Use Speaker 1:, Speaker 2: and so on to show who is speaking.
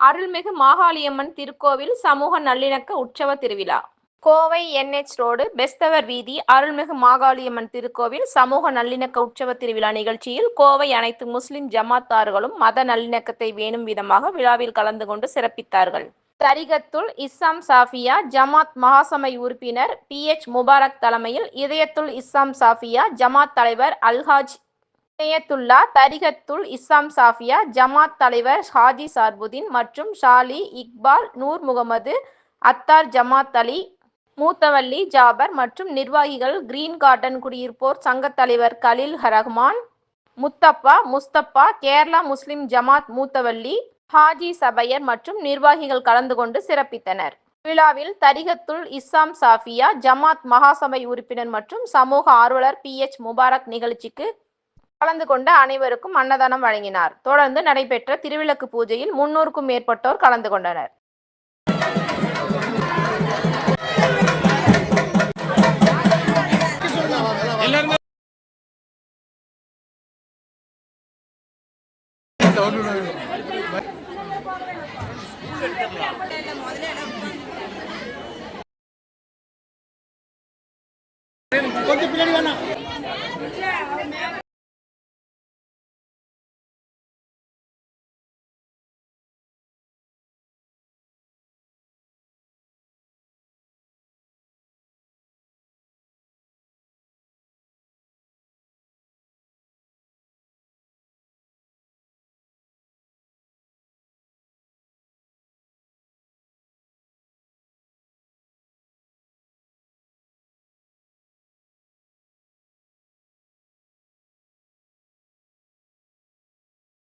Speaker 1: அருள்மிகு மாகாளியம்மன் திருக்கோவில் சமூக நல்லிணக்க உற்சவ திருவிழா. கோவை NH ரோடு பெஸ்தவர் வீதி அருள்மிகு மாகாளியம்மன் திருக்கோவில் சமூக நல்லிணக்க உற்சவ திருவிழா நிகழ்ச்சியில் கோவை அனைத்து முஸ்லிம் ஜமாத்தார்களும் மத நல்லிணக்கத்தை வேணும் விதமாக விழாவில் கலந்து கொண்டு சிறப்பித்தார்கள். தரிகத்துல் இஸ்லாம் சாஃபியா ஜமாத் மகாசபை உறுப்பினர் PH முபாரக் தலைமையில் இதயத்துல் இஸ்லாம் சாஃபியா ஜமாத் தலைவர் அல்ஹாஜ் இனயத்துல்லா, தரிகத்துல் இஸ்லாம் சாஃபியா ஜமாத் தலைவர் ஹாஜி சார்புதீன் மற்றும் ஷாலி, இக்பால், நூர் முகமது, அத்தார், ஜமாத் அலி, மூத்தவல்லி, ஜாபர் மற்றும் நிர்வாகிகள், கிரீன் கார்டன் குடியிருப்போர் சங்க தலைவர் கலீல் ரஹ்மான், முஸ்தபா, கேரளா முஸ்லிம் ஜமாத் மூத்தவல்லி, ஹாஜி சபையர் மற்றும் நிர்வாகிகள் கலந்து கொண்டு சிறப்பித்தனர். விழாவில் தரிகத்துல் இஸ்லாம் சாஃபியா ஜமாத் மகாசபை உறுப்பினர் மற்றும் சமூக ஆர்வலர் PH முபாரக் நிகழ்ச்சிக்கு கலந்து கொண்ட அனைவருக்கும் அன்னதானம் வழங்கினார். தொடர்ந்து நடைபெற்ற திருவிளக்கு பூஜையில் 300க்கும் மேற்பட்டோர் கலந்து கொண்டனர்.
Speaker 2: கொஞ்சம் பின்னாடி வேணா.